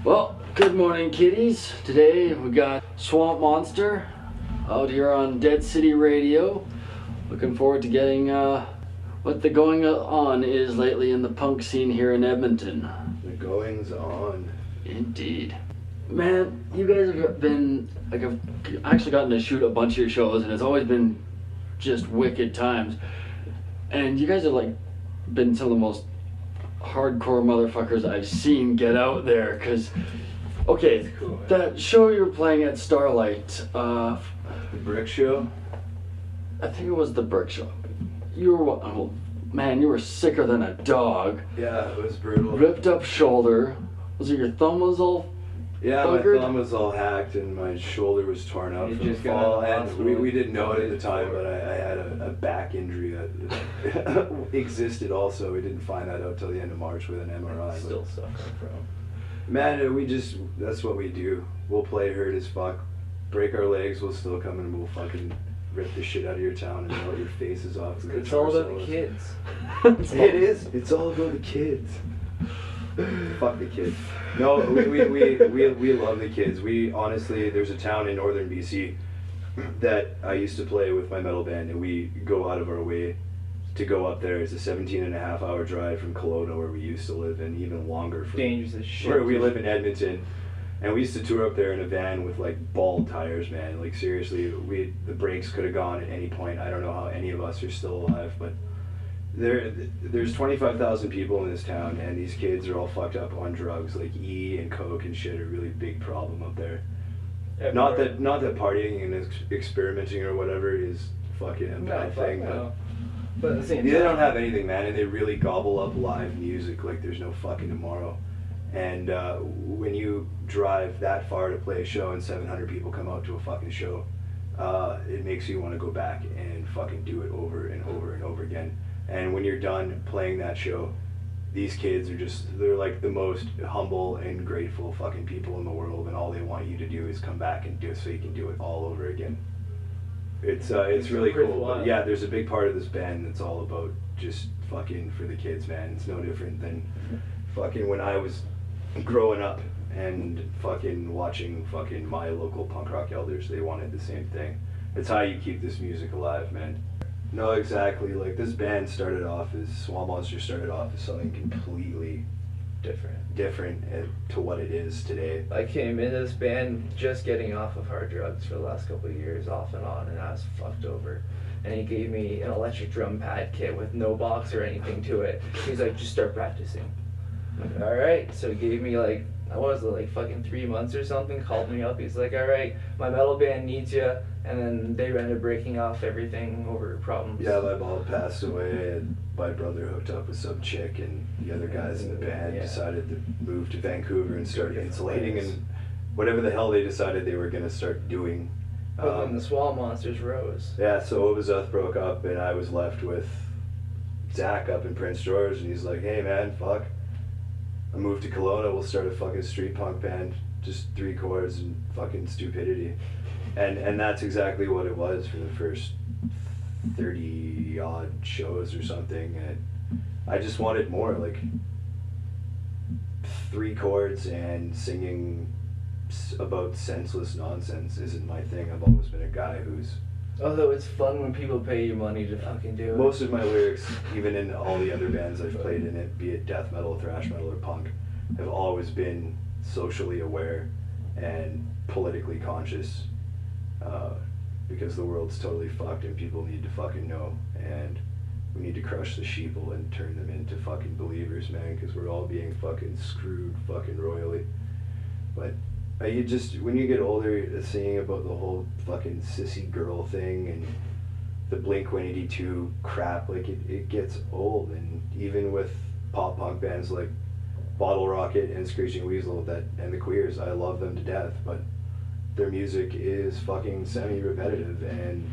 Well, good morning, kiddies. Today we got Swamp Monster out here on Dead City Radio. Looking forward to getting what the going on is lately in the punk scene here in Edmonton. The goings on. Indeed. Man, you guys have been, I've actually gotten to shoot a bunch of your shows, and it's always been just wicked times. And you guys have been some of the most hardcore motherfuckers I've seen get out there. Because, okay, cool, that show you were playing at Starlight, the Brick Show? I think it was the Brick Show. You were, oh, man, you were sicker than a dog. Yeah, it was brutal. Ripped up shoulder. Was it your thumb was all Yeah, buggered? My thumb was all hacked and my shoulder was torn out from the fall. And we didn't know it at the time, but I had a back injury that existed also. We didn't find that out till the end of March with an MRI. Still suffering from. Man, that's what we do. We'll play hurt as fuck, break our legs, we'll still come and we'll fucking rip the shit out of your town and melt your faces off. It's all about the kids. It is. It's all about the kids. Fuck the kids. No, we love the kids. We honestly, there's a town in northern BC that I used to play with my metal band, and we go out of our way to go up there. It's a 17.5-hour drive from Kelowna, where we used to live, and even longer from Dangerous as shit. where we live in Edmonton. And we used to tour up there in a van with bald tires, man. Seriously, the brakes could have gone at any point. I don't know how any of us are still alive, but there's 25,000 people in this town, and these kids are all fucked up on drugs. E and coke and shit are a really big problem up there. Not that partying and experimenting or whatever is fucking a bad thing, but at the same they time, don't have anything, man, and they really gobble up live music like there's no fucking tomorrow. And when you drive that far to play a show and 700 people come out to a fucking show, it makes you want to go back and fucking do it over and over and over again. And when you're done playing that show, these kids are they're like the most humble and grateful fucking people in the world, and all they want you to do is come back and do it so you can do it all over again. It's really cool. But yeah, there's a big part of this band that's all about just fucking for the kids, man. It's no different than fucking when I was growing up and fucking watching fucking my local punk rock elders. They wanted the same thing. It's how you keep this music alive, man. No, exactly. This band started off as Swamp Monster started off as something completely different to what it is today. I came into this band just getting off of hard drugs for the last couple of years, off and on, and I was fucked over. And he gave me an electric drum pad kit with no box or anything to it. He's like, just start practicing. I'm like, all right. So he gave me fucking 3 months or something, called me up. He's like, all right, my metal band needs you. And then they ended up breaking off everything over problems. Yeah, my mom passed away, and my brother hooked up with some chick, and the other guys in the band decided to move to Vancouver and start insulating and whatever the hell they decided they were going to start doing. But then the Swamp Monsters rose. Yeah, so Obazeth broke up, and I was left with Zach up in Prince George, and he's like, hey man, fuck. I moved to Kelowna, we'll start a fucking street punk band, just 3 chords and fucking stupidity. And that's exactly what it was for the first 30 odd shows or something. And I just wanted more, 3 chords and singing about senseless nonsense isn't my thing. I've always been a guy who's... Although it's fun when people pay you money to fucking do it. Most of my lyrics, even in all the other bands I've played in it, be it death metal, thrash metal, or punk, have always been socially aware and politically conscious. Because the world's totally fucked and people need to fucking know, and we need to crush the sheeple and turn them into fucking believers, man, because we're all being fucking screwed fucking royally. But when you get older, singing about the whole fucking sissy girl thing and the Blink-182 crap, it gets old. And even with pop punk bands like Bottle Rocket and Screeching Weasel and the Queers, I love them to death, but their music is fucking semi-repetitive, and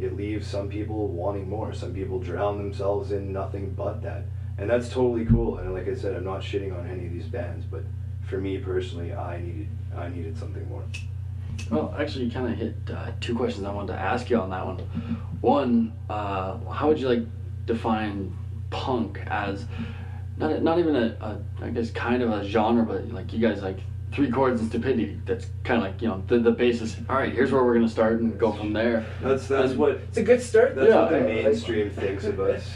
it leaves some people wanting more. Some people drown themselves in nothing but that, and that's totally cool. And like I said, I'm not shitting on any of these bands, but for me personally, I needed something more. Well, actually, you kind of hit 2 questions I wanted to ask you on that one. One, how would you define punk as not even a I guess kind of a genre, but like you guys like 3 chords and stupidity. That's kind of like, you know, the basis. All right, here's where we're gonna start and go from there. That's what. It's a good start. That's what the mainstream thinks of us.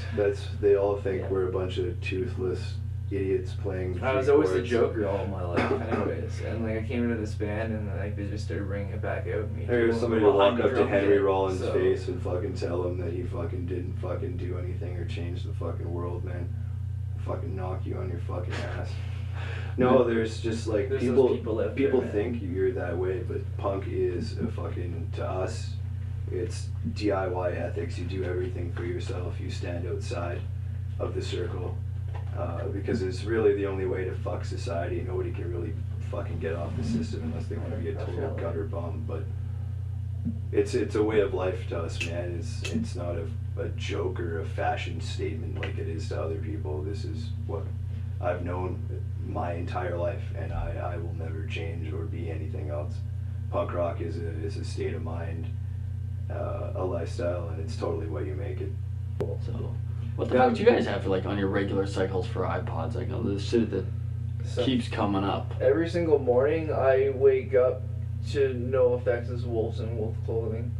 They all think we're a bunch of toothless idiots playing. I was always the Joker all my life, anyways. And like I came into this band, and like they just started bringing it back out. There's somebody to walk up to Henry Rollins' face and fucking tell him that he fucking didn't fucking do anything or change the fucking world, man. Fucking knock you on your fucking ass. No, there's just like people think you're that way, but punk is a fucking, to us, it's DIY ethics. You do everything for yourself. You stand outside of the circle. Because it's really the only way to fuck society. Nobody can really fucking get off the system unless they want to be a total gutter bum. But it's a way of life to us, man. It's not a joke or a fashion statement like it is to other people. This is what I've known my entire life, and I will never change or be anything else. Punk rock is a state of mind, a lifestyle, and it's totally what you make it. So, what the fuck do you guys have for like on your regular cycles for iPods? Like, the shit that keeps coming up. Every single morning, I wake up to NoFX's Wolves in Wolf Clothing,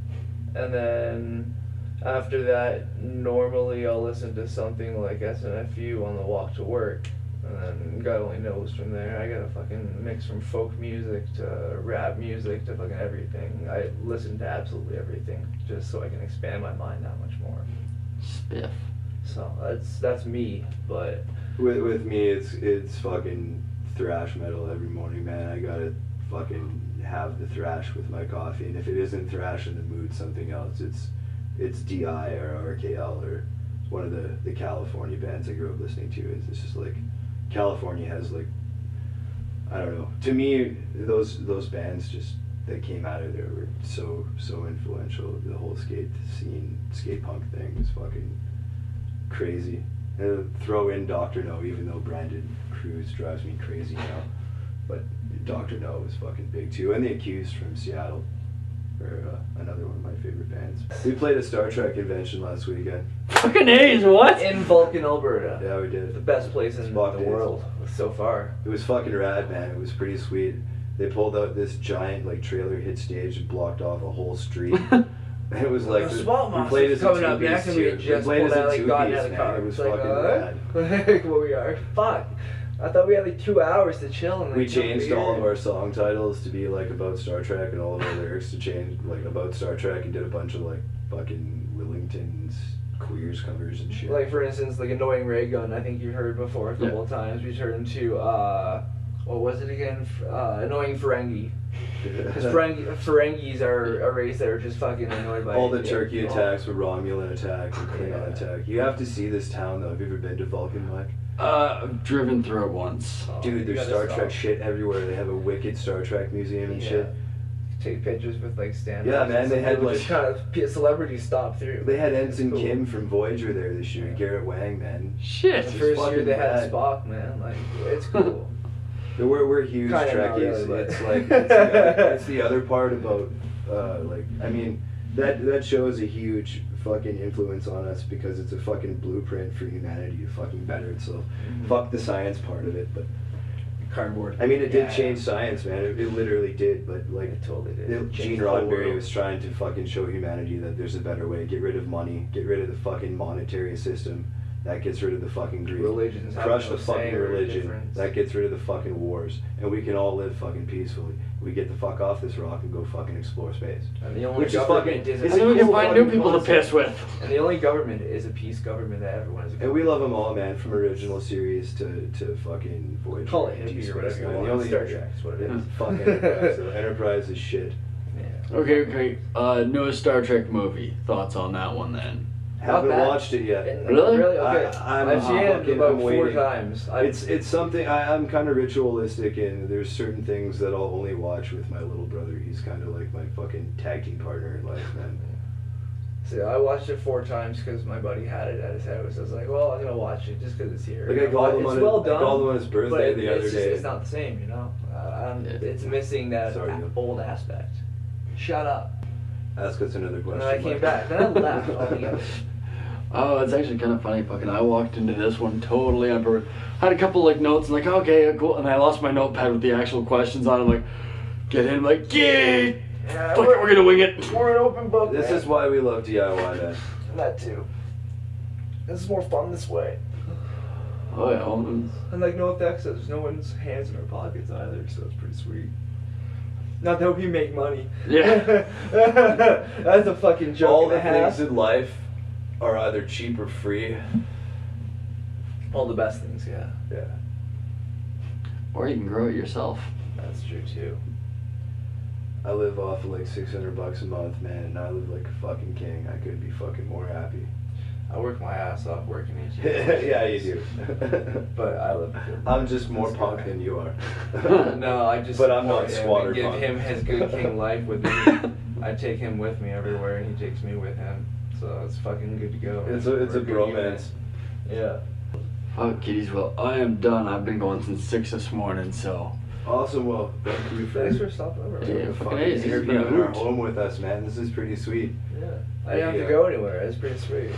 and then after that, normally I'll listen to something like SNFU on the walk to work. And then God only knows from there. I got a fucking mix from folk music to rap music to fucking everything. I listen to absolutely everything just so I can expand my mind that much more. Spiff. So that's me, but with me it's fucking thrash metal every morning, man. I gotta fucking have the thrash with my coffee, and if it isn't thrash in the mood, something else. It's DI or RKL or one of the California bands I grew up listening to. It's just like California has like, I don't know. To me, those bands just that came out of there were so influential. The whole skate scene, skate punk thing is fucking crazy. And throw in Dr. No, even though Brandon Cruz drives me crazy now, but Dr. No is fucking big too. And The Accused from Seattle are another one of my favorite bands. We played a Star Trek convention last weekend. Fucking A's, what? in Vulcan, Alberta. Yeah, we did. The best place in the world so far. It was fucking rad, man. It was pretty sweet. They pulled out this giant like trailer hit stage and blocked off a whole street. And it was like the Swamp we played as a coming up next, and we had just pulled out, like, gotten out of the car. It was like, fucking rad. Like, what we are? Fuck. I thought we had like 2 hours to chill. And, like, we changed all of our song titles to be like about Star Trek, and all of our lyrics to change like about Star Trek, and did a bunch of like fucking Willington's Queers covers and shit. Like for instance, like Annoying Ray Gun, I think you've heard before a couple of times. We turned into what was it again? Annoying Ferengi. Because Ferengis are a race that are just fucking annoyed by all the turkey attacks with Romulan attack and Klingon attack. You have to see this town though. Have you ever been to Vulcan, Mike? I've driven through it once. Dude, there's Star Trek shit everywhere. They have a wicked Star Trek museum and shit. Take pictures with like stand-ups. Yeah, man, they had like just kind of celebrities stop through. They had Ensign Kim from Voyager there this year. Garrett Wang, man. Shit. The first year they had Spock, man. Like, it's cool. We're huge Kinda Trekkies. really, it's like it's the other part about like, I mean, that shows a huge fucking influence on us because it's a fucking blueprint for humanity to fucking better itself. Mm-hmm. Fuck the science part of it, but cardboard. I mean, it did change science, man. It literally did, but like it totally did. Gene Roddenberry was trying to fucking show humanity that there's a better way. Get rid of money. Get rid of the fucking monetary system. That gets rid of the fucking greed. Religions Crush the fucking religion. That gets rid of the fucking wars. And we can all live fucking peacefully. We get the fuck off this rock and go fucking explore space. And the only government is and then we can find new people to piss with. And the only government is a peace government that everyone is. And we love them all, man. From original series to fucking Voyager. Call it hippie or whatever you want. The only Star Trek is what it is. Fucking Enterprise. So Enterprise is shit. Yeah. Okay. Newest Star Trek movie. Thoughts on that one then? Haven't watched it yet. Really? Okay. I've seen it about 4 waiting. times. It's something I'm kind of ritualistic, and there's certain things that I'll only watch with my little brother. He's kind of like my fucking tag team partner in life, man. So I watched it 4 times because my buddy had it at his house. I was like, well, I'm gonna watch it just because it's here. Like I called him on his birthday the other day. It's not the same, you know. It's missing that old aspect. Shut up. Ask us another question. And then I came back. Then I left altogether. Oh, it's actually kind of funny. Fucking, I walked into this one totally on purpose. I had a couple like notes and like, okay, cool, and I lost my notepad with the actual questions on. I'm like, get in, like, yeah, fuck it, we're gonna wing it. We're an open book. This is why we love DIY, man. That too. This is more fun this way. Oh yeah, And like no effects, there's no one's hands in our pockets either, so it's pretty sweet. Not that we make money. Yeah. That's a fucking joke. All and a the half. things in life are either cheap or free. All the best things, yeah. Yeah. or you can grow it yourself. That's true too. I live off of like $600 a month, man, and I live like a fucking king. I couldn't be fucking more happy. I work my ass off working each Yeah, you do. But I live good. I'm just more punk than you are. No, I just But I'm support not him squatter and give punk. him his good king life with me. I take him with me everywhere, and he takes me with him. So it's fucking good to go. It's a We're good bromance. unit. Yeah. Fuck kitties, well, I am done. I've been going since 6 this morning, so. Awesome, well, thank you for Thanks for stopping over. Yeah, fucking fucking A's. This has been interviewing a in our hoot. home with us, man. This is pretty sweet. Yeah. I didn't have to go anywhere. It's pretty sweet.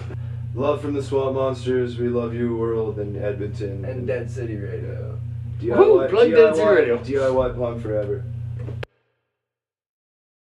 Love from the Swamp Monsters. We love you, world, and Edmonton. And Dead City Radio. DIY, Woo, plug Dead City Radio. DIY punk forever.